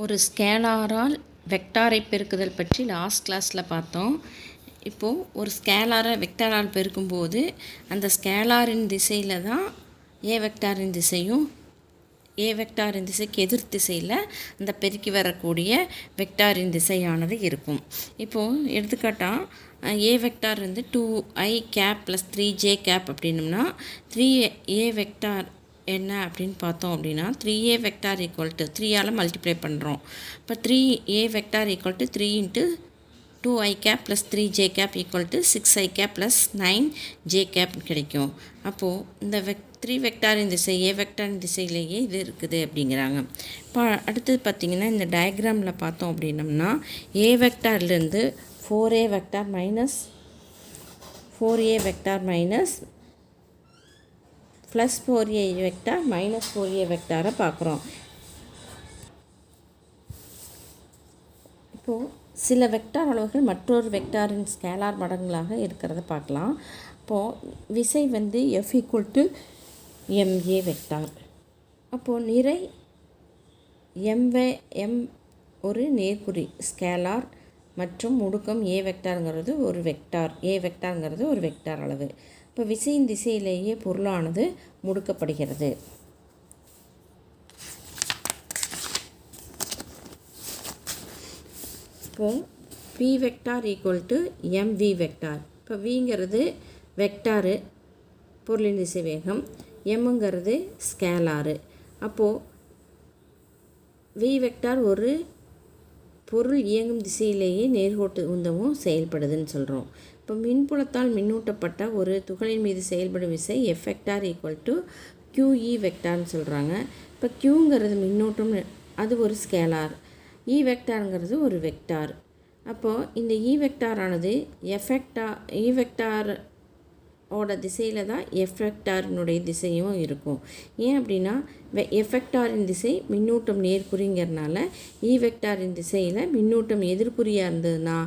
ஒரு ஸ்கேலாரால் வெக்டாரை பெருக்குதல் பற்றி லாஸ்ட் கிளாஸில் பார்த்தோம். இப்போது ஒரு ஸ்கேலாரை வெக்டாரால் பெருக்கும்போது அந்த ஸ்கேலாரின் திசையில் தான் ஏ வெக்டாரின் திசையும் ஏ வெக்டாரின் திசைக்கு எதிர் திசையில் அந்த பெருக்கி வரக்கூடிய வெக்டாரின் திசையானது இருக்கும். இப்போது எடுத்துக்காட்டாக ஏ வெக்டார் வந்து 2i cap plus 3j gap அப்படின்னம்னா 3a வெக்டார் என்ன அப்படின்னு பார்த்தோம் அப்படின்னா 3a வெக்டார் ஈக்குவல் டு 3ஆல் மல்டிப்ளை பண்ணுறோம். இப்போ 3a vector equal to 3 into 2i cap plus 3j cap equal to 6i cap plus 9j cap கிடைக்கும். அப்போது இந்த 3 வெக்டாரின் திசை ஏ வெக்டாரின் திசையிலேயே இது இருக்குது அப்படிங்கிறாங்க. இப்போ அடுத்தது பார்த்திங்கன்னா இந்த டயக்ராமில் பார்த்தோம் அப்படின்னம்னா ஏ வெக்டார்லேருந்து 4a vector minus 4a vector minus plus 4a vector minus 4a வெக்டாரை பார்க்குறோம். இப்போது சில வெக்டார் அளவுகள் மற்றொரு வெக்டாரின் ஸ்கேலார் மடங்களாக இருக்கிறத பார்க்கலாம். இப்போது விசை வந்து F equal to ma vector. அப்போது நிறை m ஒரு நேர்குறி ஸ்கேலார் மற்றும் முடுக்கம் ஏ வெக்டாருங்கிறது ஒரு வெக்டார், ஏ வெக்டாருங்கிறது ஒரு வெக்டார் அளவு. இப்போ விசையின் திசையிலேயே பொருளானது முடுக்கப்படுகிறது. இப்போது P vector equal to mv vector. இப்போ விங்கிறது வெக்டாரு பொருளின் திசை வேகம், எம்முங்கிறது ஸ்கேலாரு. அப்போது வி வெக்டார் ஒரு பொருள் இயங்கும் திசையிலேயே நேர்கோட்டு உந்தமும் செயல்படுதுன்னு சொல்கிறோம். இப்போ மின்புலத்தால் மின்னூட்டப்பட்ட ஒரு துகளின் மீது செயல்படும் விசை F vector equal to QE வெக்டார்னு சொல்கிறாங்க. இப்போ Qங்கிறது மின்னூட்டம், அது ஒரு ஸ்கேலார். இ வெக்டாருங்கிறது ஒரு வெக்டார். அப்போது இந்த இ வெக்டாரானது இ வெக்டாரோட திசையில் தான் எஃப் வெக்டாரினுடைய திசையும் இருக்கும். ஏன் அப்படின்னா எஃப் வெக்டாரின் திசை மின்னூட்டம் நேர்குறிங்கிறனால இ வெக்டாரின் திசையில் மின்னூட்டம் எதிர்குறியாக இருந்ததுன்னா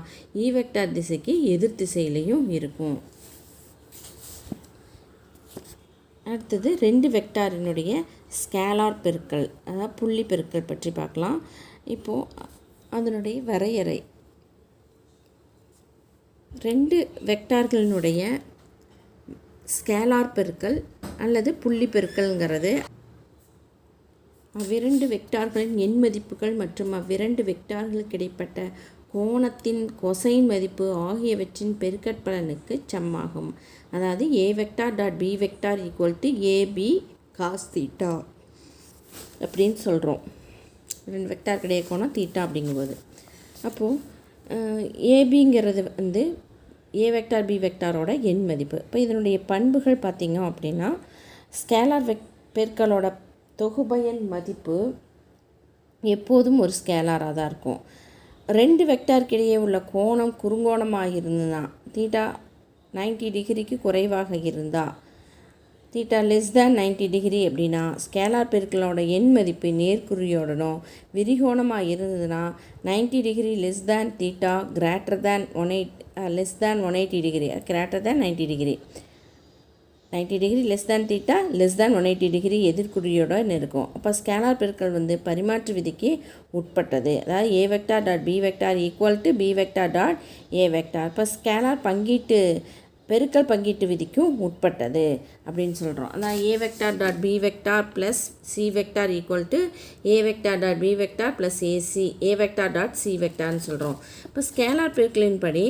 இ வெக்டார் திசைக்கு எதிர் திசையிலையும் இருக்கும். அடுத்தது 2 வெக்டாரினுடைய ஸ்கேலார் பெருக்கல், அதாவது புள்ளி பெருக்கல் பற்றி பார்க்கலாம். இப்போது அதனுடைய வரையறை 2 வெக்டார்களினுடைய ஸ்கேலார் பெருக்கல் அல்லது புள்ளி பெருக்கல்ங்கிறது அவ்விரண்டு வெக்டார்களின் எண் மதிப்புகள் மற்றும் அவ்விரண்டு வெக்டார்களுக்கு இடைப்பட்ட கோணத்தின் கொசைன் மதிப்பு ஆகியவற்றின் பெருக்கற்பலனுக்கு சமமாகும். அதாவது A vector dot B vector equal to AB cos theta அப்படின்னு சொல்கிறோம். 2 வெக்டார் கிடையாது கோணம் தீட்டா அப்படிங்கும்போது. அப்போது ஏபிங்கிறது வந்து ஏ வெக்டார் பி வெக்டாரோட எண் மதிப்பு. இப்போ இதனுடைய பண்புகள் பார்த்திங்க அப்படின்னா ஸ்கேலார் பெருக்கலோட தொகுபயன் மதிப்பு எப்போதும் ஒரு ஸ்கேலாராக தான் இருக்கும். 2 வெக்டார்க்கிடையே உள்ள கோணம் குறுங்கோணமாக இருந்ததுன்னா தீட்டா 90 டிகிரிக்கு குறைவாக இருந்தால் தீட்டா லெஸ் தேன் 90 டிகிரி அப்படின்னா ஸ்கேலார் பெருக்கலோட எண் மதிப்பு நேர்குறியோடனும் விரிகோணமாக இருந்ததுன்னா 90 degree less than theta greater than less than 180 degree greater than 90 degree 90 degree less than theta less than 180 degree எதிர்குறியோட இருக்கும். அப்போ ஸ்கேலார் பெருக்கல் வந்து பரிமாற்று விதிக்கு உட்பட்டது. அதாவது A vector dot B vector equal to B vector dot A vector. இப்போ ஸ்கேலார் பெருக்கல் பங்கீட்டு விதிக்கும் உட்பட்டது அப்படின்னு சொல்கிறோம். அதான் A vector dot B vector plus C vector equal to A vector dot B vector plus A vector dot C வெக்டார்னு சொல்கிறோம். இப்போ ஸ்கேலார் பெருக்கலின் படி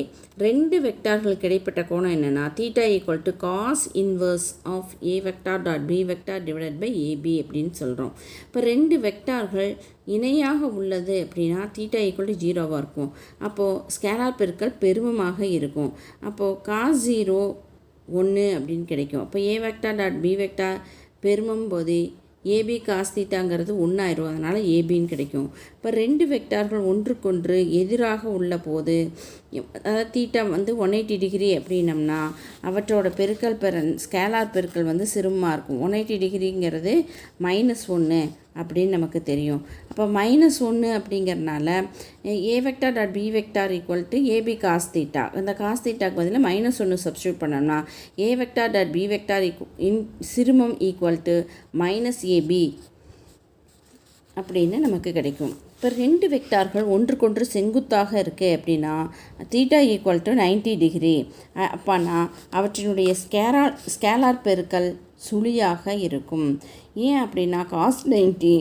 2 வெக்டார்களுக்கு இடைப்பட்ட கோணம் என்னென்னா theta equal to cos inverse of A vector dot B vector divided by AB அப்படின்னு சொல்கிறோம். இப்போ 2 வெக்டார்கள் இணையாக உள்ளது அப்படின்னா தீட்டா ஈக்குவல் டு 0வாக இருக்கும். அப்போது ஸ்கேலார் பெருக்கல் பெருமமாக இருக்கும். அப்போது காஸ் 0 1 அப்படின்னு கிடைக்கும். அப்போ ஏ வெக்டார் டாட் பி வெக்டார் பெருமம் போது ஏபி காஸ் தீட்டாங்கிறது 1 ஆயிரும். அதனால் ஏபின்னு கிடைக்கும். இப்போ 2 வெக்டார்கள் ஒன்றுக்கொன்று எதிராக உள்ள போது அதாவது தீட்டா வந்து 180 டிகிரி அப்படின்னம்னா அவற்றோட பெருக்கல் ஸ்கேலார் பெருக்கல் வந்து சிறுமமாக இருக்கும். 180 டிகிரிங்கிறது -1 அப்படின்னு நமக்கு தெரியும். அப்போ -1 அப்படிங்கிறனால A vector dot B vector equal to AB cos theta. இந்த காஸ் தீட்டாக்கு பதில் -1 சப்ஸ்டியூட் பண்ணோம்னா A vector dot B vector சிறுமம் ஈக்குவல் டு -ஏபி அப்படின்னு நமக்கு கிடைக்கும். இப்போ ரெண்டு வெக்டார்கள் ஒன்றுக்கொன்று செங்குத்தாக இருக்குது அப்படின்னா தீட்டா ஈக்குவல் டு 90 டிகிரி அப்போனா அவற்றினுடைய ஸ்கேலார் பெருக்கல் சுழியாக இருக்கும். ஏன் அப்படின்னா காஸ் 90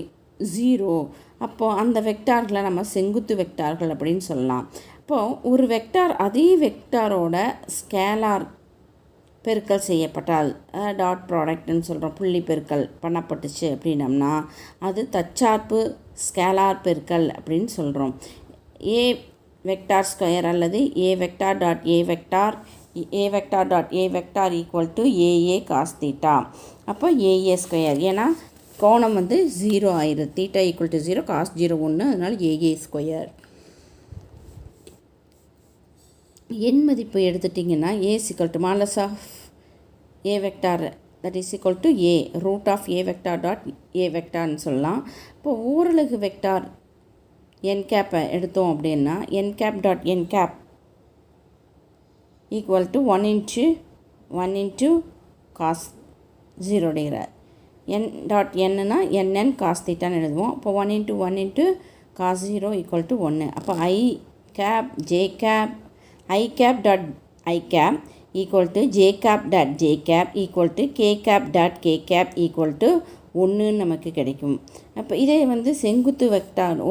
0. அப்போது அந்த வெக்டார்களை நம்ம செங்குத்து வெக்டார்கள் அப்படின்னு சொல்லலாம். இப்போது ஒரு வெக்டார் அதே வெக்டாரோட ஸ்கேலார் பெருக்கல் செய்யப்பட்டால் டாட் ப்ராடக்ட்னு சொல்கிறோம், புள்ளி பெருக்கல் பண்ணப்பட்டுச்சு அப்படின்னம்னா அது தற்சார்பு ஸ்கேலார் பெருக்கல் அப்படின்னு சொல்கிறோம். ஏ வெக்டார் ஸ்கொயர் அல்லது A vector dot A vector dot A vector equal to AA cos theta. அப்போ ஏஏ ஸ்கொயர், ஏன்னா கோணம் 0 ஆயிடுது, தீட்டா ஈக்குவல் டு 0, காஸ் 0 1, அதனால் ஏஏ ஸ்கொயர். எண் மதிப்பு எடுத்துட்டிங்கன்னா A equal to modulus of A vector that is equal to A root of A vector dot A வெக்டார்னு சொல்லலாம். இப்போ ஓரலகு வெக்டார் என் கேப்பை எடுத்தோம் அப்படின்னா N cap dot N cap equal to 1 into cos 0 degree. N dot என்னன்னா NN cos தீட்டான்னு எழுதுவோம். அப்போ 1 இன்ட்டு காஸ் 0 ஈக்குவல் டு 1. அப்போ I cap J cap I cap dot I cap equal to J cap dot J cap equal to K cap dot K cap equal to 1 நமக்கு கிடைக்கும். அப்போ இதே செங்குத்து vector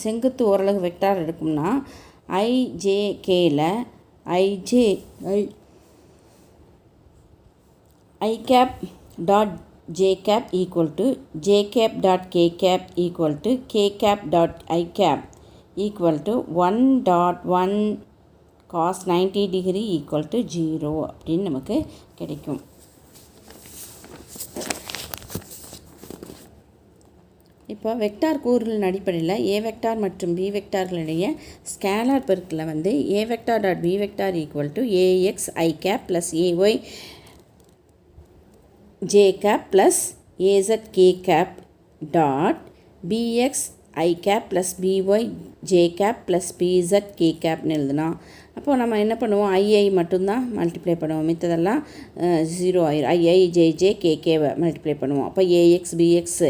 செங்குத்து ஓரலகு வெக்டார் எடுக்கும்னா ஐஜேகேயில் I cap dot J cap equal to J cap dot K cap equal to K cap dot I cap equal to 1.1 cos 90 degree equal to 0 அப்படின்னு நமக்கு கிடைக்கும். இப்போ வெக்டார் கூறுகளின் அடிப்படையில் ஏ வெக்டார் மற்றும் பி வெக்டார்களிடையே ஸ்கேலார் பெருக்கில் A vector dot B vector equal to AX I cap plus AY J cap plus ஏசட் K cap dot BX I cap plus BY J cap plus BZ K கேப்னு எழுதுனா அப்போது நம்ம என்ன பண்ணுவோம், ஐஐ மட்டும்தான் மல்டிப்ளை பண்ணுவோம், மித்ததெல்லாம் 0 ஆயிரும். ஐஐ ஜேஜே கேகேவை மல்டிப்ளை பண்ணுவோம். அப்போ ஏஎக்ஸ் பிஎக்ஸ்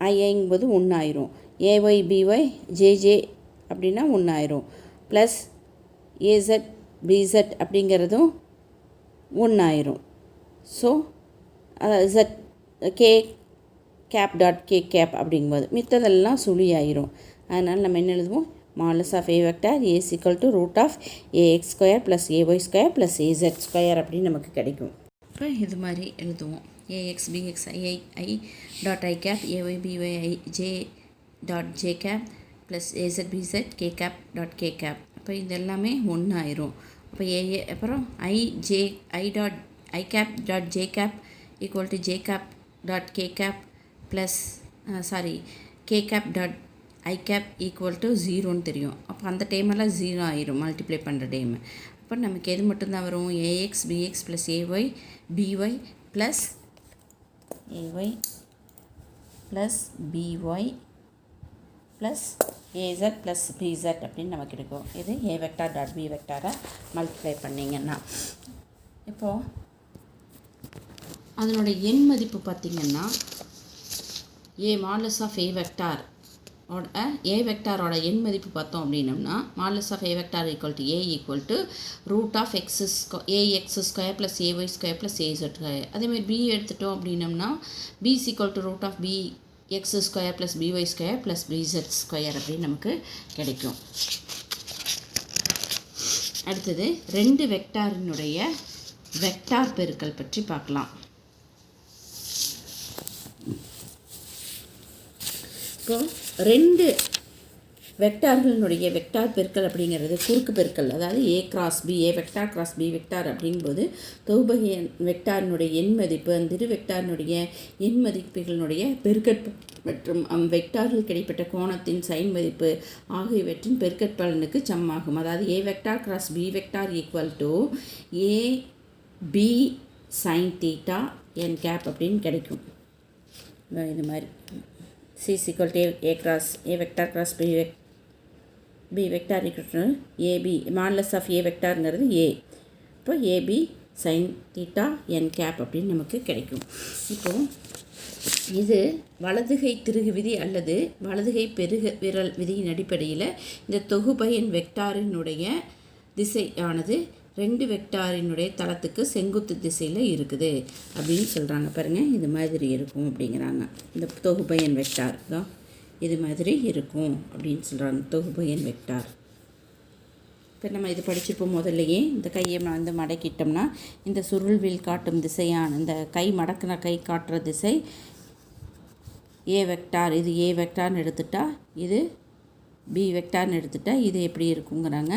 ஐஐங்கும்போது 1 ஆயிரும். ஏஒய் பிஒய் ஜேஜே அப்படின்னா 1 ஆயிரும். ப்ளஸ் ஏசட் பிசட் அப்படிங்கிறதும் 1 ஆயிரும். So Z K cap dot K cap அப்படிங்கும்போது மித்ததெல்லாம் சுழி ஆயிரும். அதனால் நம்ம என்ன எழுதுவோம், modulus of A vector A equal to root of AX square plus AY square plus AZ square அப்படின்னு நமக்கு கிடைக்கும். இப்போ இது மாதிரி எழுதுவோம். AX BX II dot I cap AY BY I J dot J cap plus AZ BZ K cap dot K cap. அப்போ இது எல்லாமே 1 ஆயிரும். அப்போ ஏஏ அப்புறம் I dot I cap dot J cap equal to J cap dot K cap plus K cap dot I cap equal to 0ன்னு தெரியும். அப்போ அந்த டைமெல்லாம் 0 ஆயிரும் மல்டிப்ளை பண்ணுற டைமு. அப்போ நமக்கு எது மட்டும்தான் வரும், AX BX plus AY BY plus AY plus BY plus AZ plus BZ அப்படின்னு நமக்கு இருக்கும். இது ஏ வெக்டார் டாட் பி வெக்டாரை மல்டிப்ளை பண்ணிங்கன்னா இப்போது அதனோட எண் மதிப்பு பார்த்திங்கன்னா ஏ மாலஸ் ஆஃப் ஏ வெக்டார் ஏ வெக்டாரோட எண் மதிப்பு பார்த்தோம் அப்படின்னம்னா modulus of A vector equal to A equal to root of AX square plus AY square plus AZ square. அதேமாதிரி பி எடுத்துட்டோம் அப்படின்னம்னா B equal to root of B X square plus BY square plus BZ square அப்படின்னு நமக்கு கிடைக்கும். அடுத்தது ரெண்டு வெக்டாரினுடைய vector பெருக்கல் பற்றி பார்க்கலாம். இப்போ ரெண்டு வெக்டார்களினுடைய வெக்டார் பெருக்கல் அப்படிங்கிறது குறுக்கு பெருக்கல், அதாவது A cross B A vector cross B vector அப்படிங்கும்போது தொகுபகை வெக்டாரினுடைய எண் மதிப்பு அந்த இரு வெக்டாரினுடைய எண் மதிப்புகளினுடைய பெருக்கட் மற்றும் வெக்டார்கள் கிடைப்பட்ட கோணத்தின் சைன் மதிப்பு ஆகியவற்றின் பெருக்கற்பலனுக்கு சமமாகும். அதாவது A vector cross B vector equal to A B sine theta N cap அப்படின்னு கிடைக்கும். இது மாதிரி C is equal to A cross A vector cross B vector equal to AB modulus of A vectorங்கிறது A. இப்போ AB sin theta n cap அப்படின்னு நமக்கு கிடைக்கும். இப்போ இது வலதுகை திருகு விதி அல்லது வலதுகை பெருக விரல் விதியின் அடிப்படையில் இந்த தொகுபயன் வெக்டாரினுடைய திசையானது 2 வெக்டாரினுடைய தளத்துக்கு செங்குத்து திசையில் இருக்குது அப்படின்னு சொல்கிறாங்க. பாருங்கள், இது மாதிரி இருக்கும் அப்படிங்கிறாங்க. இந்த தொகுபயன் வெக்டார் தான் இது மாதிரி இருக்கும் அப்படின்னு சொல்கிறாங்க, தொகுபயன் வெக்டார். இப்போ நம்ம இது படிச்சிருப்போம். முதல்லையே இந்த கையை வந்து மடக்கிட்டோம்னா இந்த சுருள்வில் காட்டும் திசையான இந்த கை மடக்கின கை காட்டுற திசை ஏ வெக்டார். இது ஏ வெக்டார்னு எடுத்துட்டா இது பி வெக்டார்னு எடுத்துட்டா இது எப்படி இருக்குங்கிறாங்க.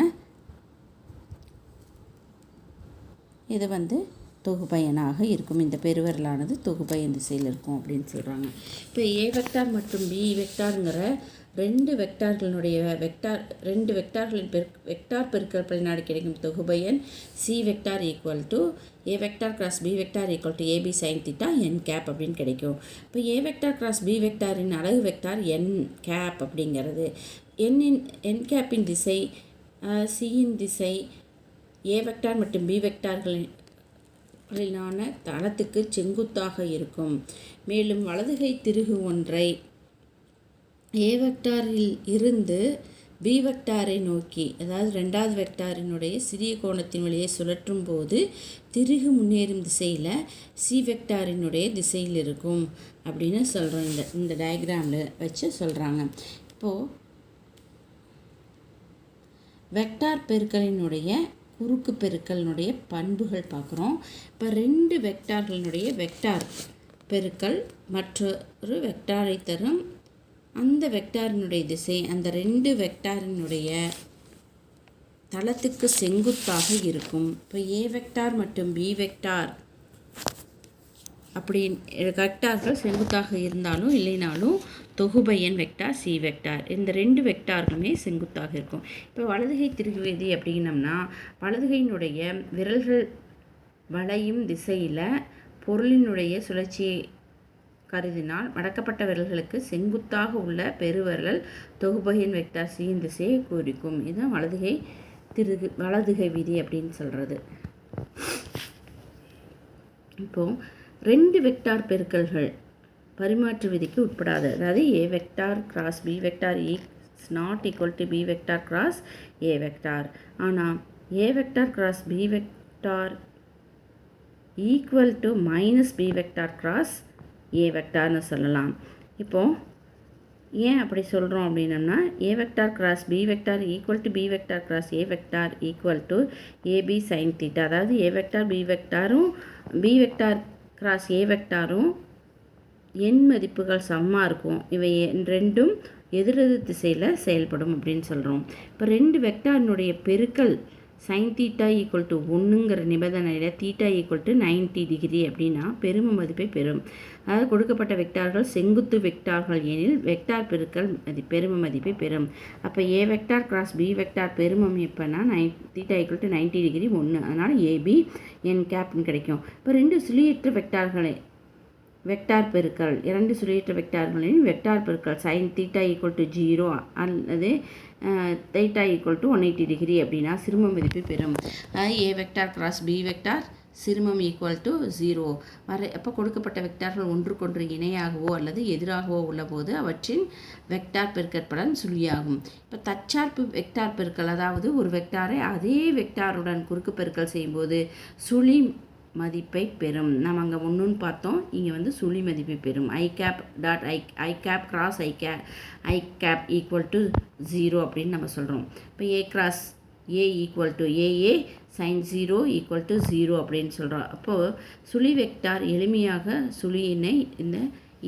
இது வந்து தொகுபயனாக இருக்கும். இந்த பெருவிரலானது தொகுபயன் திசையில் இருக்கும் அப்படின்னு சொல்கிறாங்க. இப்போ ஏ வெக்டார் மற்றும் பி வெக்டாருங்கிற 2 வெக்டார்களினுடைய ரெண்டு வெக்டார்களின் வெக்டார் பெருக்கல் பலனாடி கிடைக்கும் தொகுபயன் C vector equal to A vector cross B vector equal to AB sine theta N cap அப்படின்னு கிடைக்கும். இப்போ ஏ வெக்டார் கிராஸ் பி வெக்டாரின் அலகு வெக்டார் என் கேப் அப்படிங்கிறது. என் கேப்பின் திசை சியின் திசை ஏ வெக்டார் மற்றும் பி வெக்டார்களினான தளத்துக்கு செங்குத்தாக இருக்கும். மேலும் வலதுகை திருகு ஒன்றை ஏ வெக்டாரில் இருந்து பி வெக்டாரை நோக்கி, அதாவது 2வது வெக்டாரினுடைய சிறிய கோணத்தின் வழியை சுழற்றும் போது திருகு முன்னேறும் திசையில் சி வெக்டாரினுடைய திசையில் இருக்கும் அப்படின்னு சொல்கிறோம். இந்த டயக்ராமில் வச்சு சொல்கிறாங்க. இப்போது வெக்டார் பெருக்கலினுடைய குறுக்கு பெருக்கலினுடைய பண்புகள் பார்க்குறோம். இப்போ 2 வெக்டார்களினுடைய வெக்டார் பெருக்கல் மற்றொரு வெக்டாரை தரும். அந்த வெக்டாரினுடைய திசை அந்த 2 வெக்டாரினுடைய தளத்துக்கு செங்குத்தாக இருக்கும். இப்போ ஏ வெக்டார் மற்றும் பி வெக்டார் அப்படி வெக்டார்கள் செங்குத்தாக இருந்தாலும் இல்லைனாலும் தொகுபயன் வெக்டார் சி வெக்டார் இந்த 2 வெக்டார்களுமே செங்குத்தாக இருக்கும். இப்போ வலதுகை திருகு விதி அப்படின்னம்னா வலதுகையினுடைய விரல்கள் வளையும் திசையில் பொருளினுடைய சுழற்சியை கருதினால் மடக்கப்பட்ட விரல்களுக்கு செங்குத்தாக உள்ள பெருவிரல் தொகுபயன் வெக்டார் சியின் திசையை குறிக்கும். இதுதான் வலதுகை விதி அப்படின்னு சொல்கிறது. இப்போது 2 வெக்டார் பெருக்கல்கள் பரிமாற்று விதிக்கு உட்படாது. அதாவது A vector cross B vector is not equal to B vector cross A vector. ஆனால் A vector cross B vector equal to minus B vector cross A வெக்டார்னு சொல்லலாம். இப்போது ஏன் அப்படி சொல்கிறோம் அப்படின்னம்னா A vector cross B vector equal to B vector cross A vector equal to AB sine theta. அதாவது A vector B வெக்டாரும் B vector cross A வெக்டாரும் எண் மதிப்புகள் சமமாக இருக்கும். இவை ரெண்டும் எதிரெதிர் திசையில் செயல்படும் அப்படின்னு சொல்கிறோம். இப்போ 2 வெக்டாரினுடைய பெருக்கல் சைன் தீட்டா ஈக்குவல் டு 1ங்கிற நிபந்தனையில் தீட்டா ஈக்குவல் டு 90 டிகிரி அப்படின்னா பெரும மதிப்பை பெறும். அதாவது கொடுக்கப்பட்ட வெக்டார்கள் செங்குத்து வெக்டார்கள் எனில் வெக்டார் பெருக்கல் பெரும மதிப்பை பெறும். அப்போ ஏ வெக்டார் கிராஸ் பி வெக்டார் பெருமம் எப்போனா தீட்டா ஈக்குவல் டு 90 டிகிரி 1. அதனால் ஏபி என் கேப்னு கிடைக்கும். இப்போ 2 சுழியற்ற வெக்டார் பெருக்கல் 2 சுழியற்ற வெக்டார்களின் வெக்டார் பெருக்கல் சைன் தீட்டா ஈக்குவல் டு 0 அல்லது தீட்டா ஈக்குவல் டு 180 டிகிரி அப்படின்னா சிறும மதிப்பு பெறும். அதாவது A vector cross B vector சிறுமம் ஈக்குவல் டு 0 அப்போ கொடுக்கப்பட்ட வெக்டார்கள் ஒன்றுக்கொன்று இணையாகவோ அல்லது எதிராகவோ உள்ளபோது அவற்றின் வெக்டார் பெருக்கற்பலன் சுழியாகும். இப்போ தற்சார்பு வெக்டார் பெருக்கல், அதாவது ஒரு வெக்டாரை அதே வெக்டாருடன் குறுக்கு பெருக்கல் செய்யும்போது சுழி மதிப்பை பெறும். நம்ம அங்கே ஒன்றுன்னு பார்த்தோம், இங்கே வந்து சுழி மதிப்பை பெறும். I cap dot I cap cross I cap equal to 0 அப்படின்னு நம்ம சொல்கிறோம். இப்போ A cross A equal to AA sine 0 equal to 0 அப்படின்னு சொல்கிறோம். அப்போது சுழி வெக்டார் எளிமையாக சுழியினை இந்த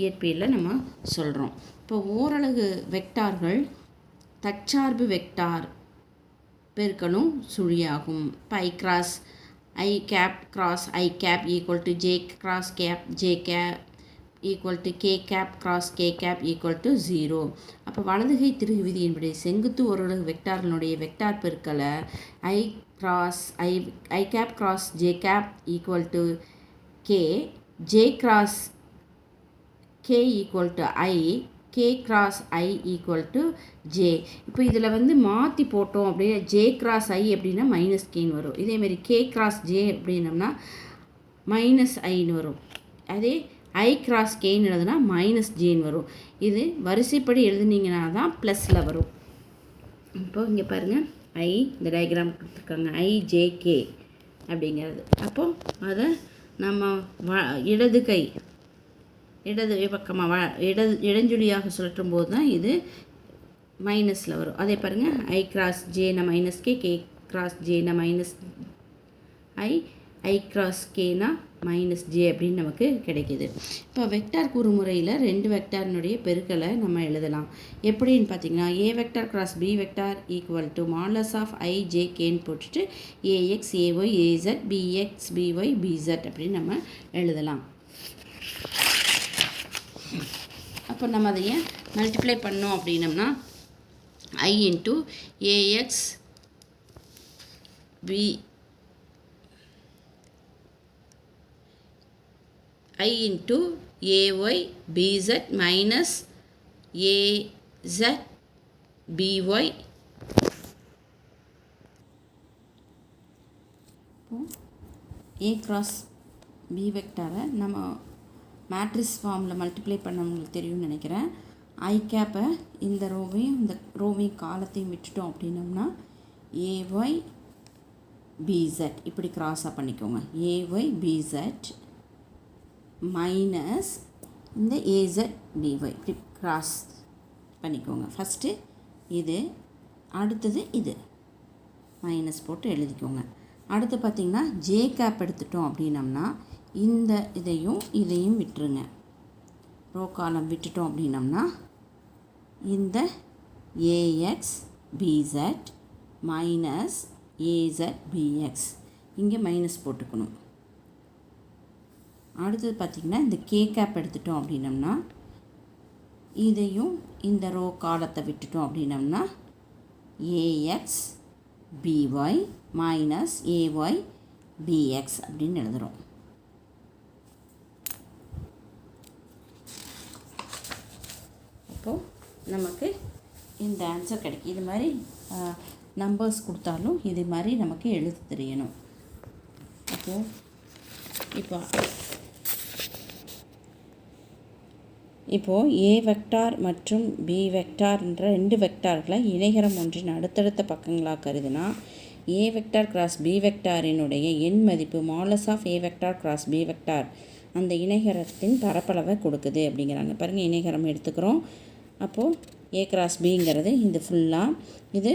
இயற்பியலில் நம்ம சொல்கிறோம். இப்போ ஓரலகு வெக்டார்கள் தற்சார்பு வெக்டார் பெருக்கலும் சுழியாகும். இப்போ I cross I cap cross I cap equal to J cross cap J cap equal to K cap cross K cap equal to 0. அப்போ வலதுகை திருகு விதியின்படி செங்குத்து ஓரலகு வெக்டார்களுடைய வெக்டார் பெருக்கலை I cap cross J cap equal to K, J cross K equal to I, K cross I equal to J. இப்போ இதில் வந்து மாற்றி போட்டோம் அப்படின்னா ஜே கிராஸ் ஐ அப்படின்னா மைனஸ் கேன்னு வரும். இதேமாரி கே கிராஸ் ஜே அப்படின்னம்னா மைனஸ் ஐன்னு வரும். அதே ஐ கிராஸ் கேன்னு எழுதுனா மைனஸ் ஜேன்னு வரும். இது வரிசைப்படி எழுதுனீங்கன்னா தான் ப்ளஸில் வரும். இப்போது இங்கே பாருங்கள், ஐ இந்த டயக்ராம் கொடுத்துருக்காங்க, ஐஜேகே அப்படிங்கிறது. அப்போது அதை நம்ம இடது கை இடது பக்கமாக இடஞ்சுழியாக சுழற்றும் போது தான் இது மைனஸில் வரும். அதே பாருங்கள், ஐ கிராஸ் ஜேனா மைனஸ் கே, கே கிராஸ் ஜேனா மைனஸ் ஐ கிராஸ் கேனா மைனஸ் ஜே அப்படின்னு நமக்கு கிடைக்கிது. இப்போ வெக்டார் கூறுமுறையில் 2 வெக்டாரினுடைய பெருக்கலை நம்ம எழுதலாம். எப்படின்னு பார்த்தீங்கன்னா, A vector cross B vector equal to modulus of I J கேன்னு போட்டுட்டு AX AY AZ BX BY BZ அப்படின்னு நம்ம எழுதலாம். அப்போ நம்ம அதை ஏன் மல்டிப்ளை பண்ணோம் அப்படின்னம்னா, I into AX B I into AY BZ minus AZ BY. A cross B வெக்டாரை நம்ம மேட்ரிக்ஸ் ஃபார்மில் மல்டிப்ளை பண்ண உங்களுக்கு தெரியும்னு நினைக்கிறேன். ஐ கேப்பை இந்த ரோவையும் காலத்தையும் விட்டுட்டோம் அப்படின்னோம்னா AY BZ இப்படி கிராஸாக பண்ணிக்கோங்க. AY BZ மைனஸ் இந்த ஏசட் பிஒய் இப்படி கிராஸ் பண்ணிக்கோங்க. ஃபஸ்ட்டு இது, அடுத்தது இது மைனஸ் போட்டு எழுதிக்கோங்க. அடுத்து பார்த்திங்கன்னா ஜே கேப் எடுத்துட்டோம் அப்படின்னம்னா இந்த இதையும் விட்டுருங்க. ரோ காலம் விட்டுட்டோம் அப்படின்னம்னா இந்த ஏஎக்ஸ் பிசட் மைனஸ் ஏசட் பிஎக்ஸ் இங்கே மைனஸ் போட்டுக்கணும். அடுத்தது பார்த்திங்கன்னா இந்த கே கேப் எடுத்துட்டோம் அப்படின்னம்னா இதையும் இந்த ரோ காலத்தை விட்டுட்டோம் அப்படின்னம்னா AX BY minus AY BX அப்படின்னு எழுதுகிறோம். அப்போது நமக்கு இந்த ஆன்சர் கிடைக்கும். இது மாதிரி நம்பர்ஸ் கொடுத்தாலும் இது மாதிரி நமக்கு எழுத தெரியணும். இப்போது ஏ வெக்டார் மற்றும் பி வெக்டார் என்ற 2 வெக்டார்களை இணைகரம் ஒன்றின் அடுத்தடுத்த பக்கங்களாக கருதினா ஏ வெக்டார் கிராஸ் பி வெக்டாரினுடைய எண் மதிப்பு modulus of A vector cross B vector அந்த இணைகரத்தின் பரப்பளவை கொடுக்குது அப்படிங்கிறாங்க. பாருங்கள், இணைகரம் எடுத்துக்கிறோம். அப்போது ஏ கிராஸ் பிங்கிறது இது ஃபுல்லாக இது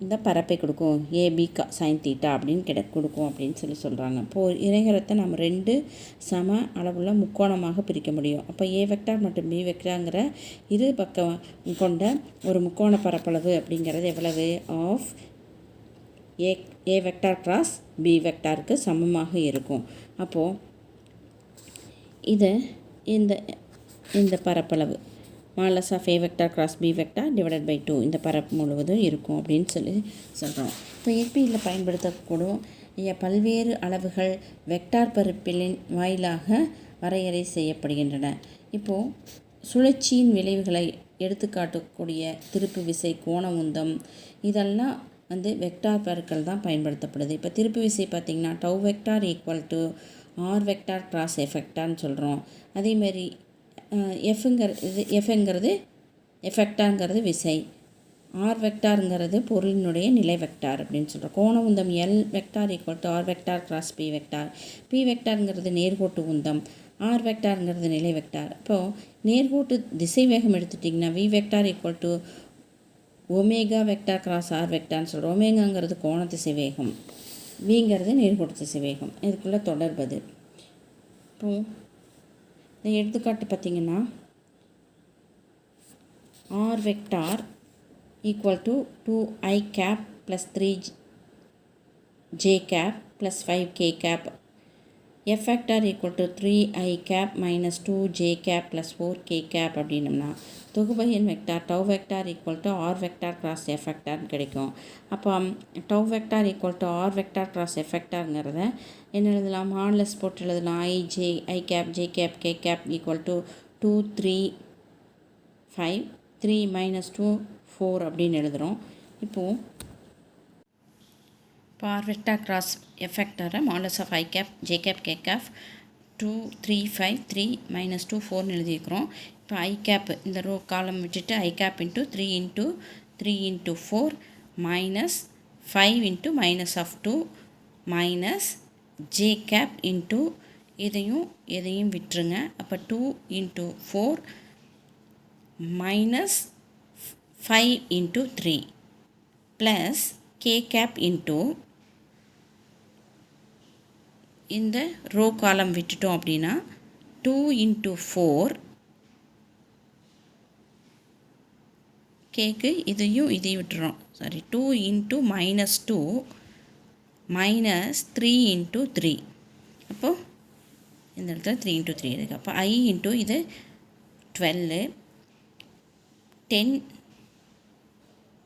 இந்த பரப்பை கொடுக்கும், ஏபி சைன் தீட்டா அப்படின்னு கொடுக்கும் அப்படின்னு சொல்கிறாங்க. இப்போது இணைகரத்தை நம்ம 2 சம அளவுள்ள முக்கோணமாக பிரிக்க முடியும். அப்போ ஏ வெக்டார் மற்றும் பி வெக்டார்ங்கிற இரு பக்கம் கொண்ட ஒரு முக்கோண பரப்பளவு அப்படிங்கிறது எவ்வளவு? Of A vector cross B வெக்டாருக்கு சமமாக இருக்கும். அப்போது இது இந்த பரப்பளவு modulus of A vector cross B vector divided by 2 இந்த பரப்பு முழுவதும் இருக்கும் அப்படின்னு சொல்கிறோம். இப்போ ஏபியில் பயன்படுத்தக்கூடும் பல்வேறு அளவுகள் வெக்டார் பரப்பிலின் வாயிலாக வரையறை செய்யப்படுகின்றன. இப்போது சுழற்சியின் விளைவுகளை எடுத்துக்காட்டக்கூடிய திருப்பு விசை, கோண உந்தம் இதெல்லாம் வெக்டார் பெருக்கல் தான் பயன்படுத்தப்படுது. இப்போ திருப்பு விசை பார்த்திங்கன்னா tau vector equal to R vector cross F வெக்டார்னு சொல்கிறோம். அதேமாதிரி எஃப்ங்கிறது எஃபெக்டாங்கிறது விசை, ஆர் வெக்டாருங்கிறது பொருளினுடைய நிலை வெக்டார் அப்படின்னு சொல்கிறோம். கோண உந்தம் L vector equal to R vector cross B vector. P வெக்டாருங்கிறது நேர்கோட்டு உந்தம், ஆர் வெக்டாருங்கிறது நிலை வெக்டார். இப்போது நேர்கோட்டு திசை வேகம் எடுத்துட்டிங்கன்னா V vector equal to omega vector cross R வெக்டார்னு சொல்கிறோம். ஒமேகாங்கிறது கோண திசை வேகம், விங்கிறது நேர்கோட்டு திசை வேகம். இதுக்குள்ளே தொடர்பது. இப்போது இந்த எடுத்துக்காட்டு பார்த்திங்கன்னா R vector equal to 2i cap plus 3j cap plus 5k cap. F vector equal to 3i cap minus 2j cap plus 4k cap அப்படின்னம்னா தொகுபயன் vector tau vector equal to R vector cross F வெக்டார்னு கிடைக்கும். அப்போ tau vector equal to R vector cross F வெக்டாருங்கிறத என்ன எழுதலாம்? Modulus போட்டு எழுதலாம். I cap J cap K cap equal to 2 3 5 3 minus 2 4 அப்படின்னு எழுதுகிறோம். இப்போது ஆர் வெக்டார் கிராஸ் எஃப் வெக்டாரை modulus of I cap J cap K cap 2 3 5 3 minus 2 4 எழுதியிருக்கிறோம். இப்போ ஐ கேப் இந்த ரோ காலம் விட்டுட்டு I cap into 3 into 3 into 4 minus 5 into minus of 2 minus J cap into இதையும் விட்டுருங்க. அப்போ 2 into 4 minus 5 into 3 plus K cap into இந்த row column விட்டுட்டோம் அப்படின்னா 2 இன்ட்டு 4 கேக்கு இதையும் விட்டுறோம். 2 இன்ட்டு மைனஸ் 2 மைனஸ் 3 இன்ட்டு 3. அப்போது இந்த இடத்துல 3 இன்ட்டு 3 இருக்குது. அப்போ ஐ இன்ட்டு இது 12 10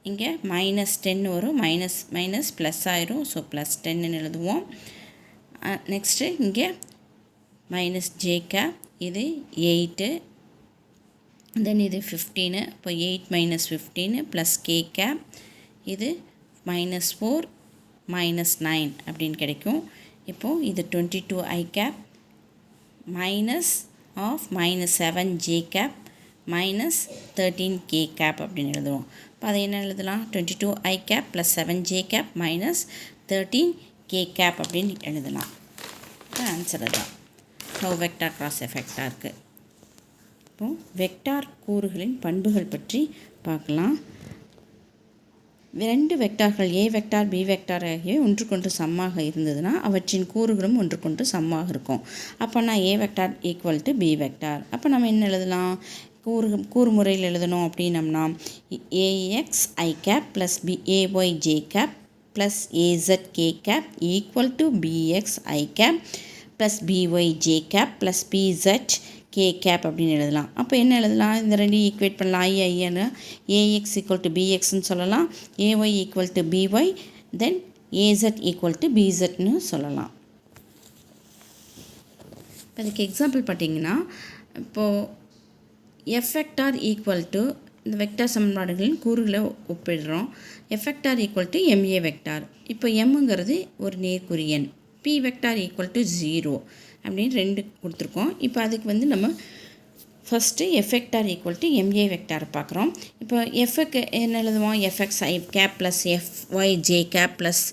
இங்கே மைனஸ் 10 வரும். மைனஸ் ப்ளஸ் ஆயிரும். ஸோ ப்ளஸ் 10ன்னு எழுதுவோம். நெக்ஸ்ட்டு இங்கே மைனஸ் ஜே கேப் இது 8 தென் இது 15. இப்போ 8 மைனஸ் 15 ப்ளஸ் கே கேப் இது மைனஸ் 4 மைனஸ் 9 அப்படின்னு கிடைக்கும். இப்போது இது 22 I cap minus of minus 7 J cap minus 13 K cap அப்படின்னு எழுதுவோம். இப்போ அதை என்ன எழுதலாம்? 22 I cap plus 7 J cap minus 13 K cap அப்படின்னு எழுதலாம். ஆன்சர் தான் டவ் வெக்டார் கிராஸ் எஃபெக்டாக இருக்குது. இப்போது வெக்டார் கூறுகளின் பண்புகள் பற்றி பார்க்கலாம். 2 வெக்டார்கள் ஏ வெக்டார் பி வெக்டார் ஆகியவை ஒன்றுக்கொன்று சமமாக இருந்ததுன்னா அவற்றின் கூறுகளும் ஒன்றுக்கொன்று சமமாக இருக்கும். அப்போ நான் A vector equal to B vector. அப்போ நம்ம என்ன எழுதலாம்? கூறு முறையில் எழுதணும் அப்படின்னம்னா A X I cap plus B A Y J cap plus ஏசட் K cap equal to B X I cap plus BY J cap plus B Z K cap அப்படின்னு எழுதலாம். அப்போ என்ன எழுதலாம்? இந்த ரெண்டையும் ஈக்குவேட் பண்ணலாம். ஐன்னு ஏஎக்ஸ் ஈக்குவல் டு பிஎக்ஸ்ன்னு சொல்லலாம், A Y equal to B Y, then A Z equal to பிசட்னு சொல்லலாம். இப்போ இதுக்கு எக்ஸாம்பிள் பார்த்தீங்கன்னா, இப்போது எஃப் வெக்டார் ஈக்குவல் டு இந்த வெக்டார் சமன்பாடுகளின் கூறுகளை ஒப்பிடுறோம். F vector equal to M A vector. இப்போ எம்ங்கிறது ஒரு நேர்க்குறி எண், பி வெக்டார் ஈக்குவல் டு 0 அப்படின்னு 2 கொடுத்துருக்கோம். இப்போ அதுக்கு நம்ம first F vector equal to M A vector பார்க்குறோம். இப்போ எஃப்க்கு என்ன எழுதுவோம்? F X I cap plus F Y J cap plus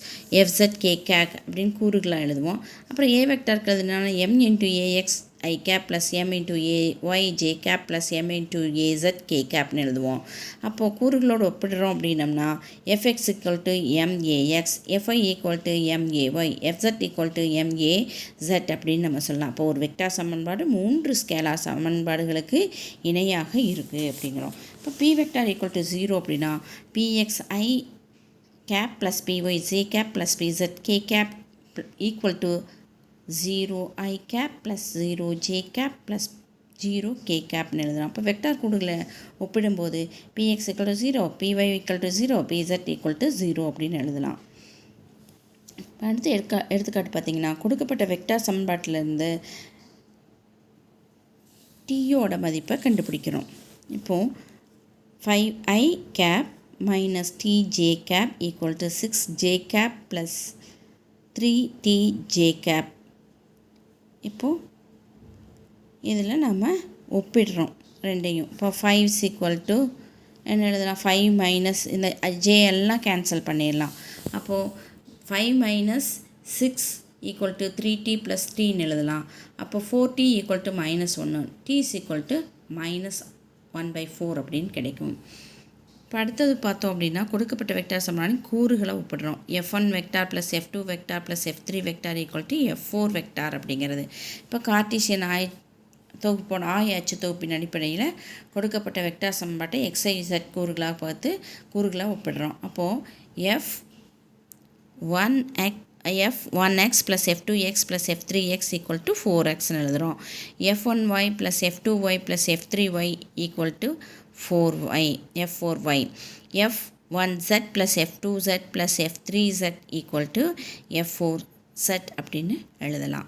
F Z K cap அப்படின்னு கூறுகளாக எழுதுவோம். அப்புறம் ஏ வெக்டாருக்கு எழுதுனால M into A X I cap plus M into A Y J cap plus M into A Z K கேப்னு எழுதுவோம். அப்போது கூறுகளோடு ஒப்பிடுறோம் அப்படின்னம்னா F X equal to M A X, F Y equal to M A Y, F Z equal to M A Z அப்படின்னு நம்ம சொல்லலாம். அப்போ ஒரு வெக்டார் சமன்பாடு 3 ஸ்கேலார் சமன்பாடுகளுக்கு இணையாக இருக்குது அப்படிங்கிறோம். இப்போ பி வெக்டார் ஈக்குவல் டு 0 அப்படின்னா P X I cap plus BY J cap plus P Z K cap equal to 0 I cap plus 0 J cap plus 0 K கேப்னு எழுதலாம். அப்போ வெக்டார் கூடுகளை ஒப்பிடும்போது P X equal to 0, P Y equal to 0, P Z equal to 0 அப்படின்னு எழுதலாம். அடுத்து எடுத்துக்காட்டு பார்த்தீங்கன்னா, கொடுக்கப்பட்ட வெக்டார் சமன்பாட்டிலேருந்து டீயோட மதிப்பை கண்டுபிடிக்கிறோம். இப்போது 5i cap minus T J cap equal to 6j cap plus 3tj cap. இப்போது இதில் நம்ம ஒப்பிடுறோம் ரெண்டையும். இப்போ 5 ஈக்குவல் டு என்ன எழுதலாம்? 5 மைனஸ் இந்த ஜே எல்லாம் கேன்சல் பண்ணிடலாம். அப்போது 5 minus 6 equal to 3t plus 3ன்னு எழுதலாம். அப்போ 4t equal to -1, t is equal to -1/4 அப்படின்னு கிடைக்கும். இப்போ அடுத்தது பார்த்தோம் அப்படின்னா, கொடுக்கப்பட்ட வெக்டார் சமன்பாடின் கூறுகளை ஒப்பிடுறோம். f1 vector plus f2 vector plus f3 vector equal to f4 vector அப்படிங்கிறது. இப்போ கார்ட்டீசியன் தொகுப்போட அச்சு தொகுப்பின் அடிப்படையில் கொடுக்கப்பட்ட வெக்டார் சமன்பாட்டை xyz கூறுகளாக பார்த்து கூறுகளை ஒப்பிடுறோம். அப்போது f1x plus f2x plus f3x equal to 4xன்னு எழுதுகிறோம். f1y plus f2y plus f3y equal to 4y, f4y. f1z plus f2z plus f3z equal to f4z அப்படின்னு எழுதலாம்.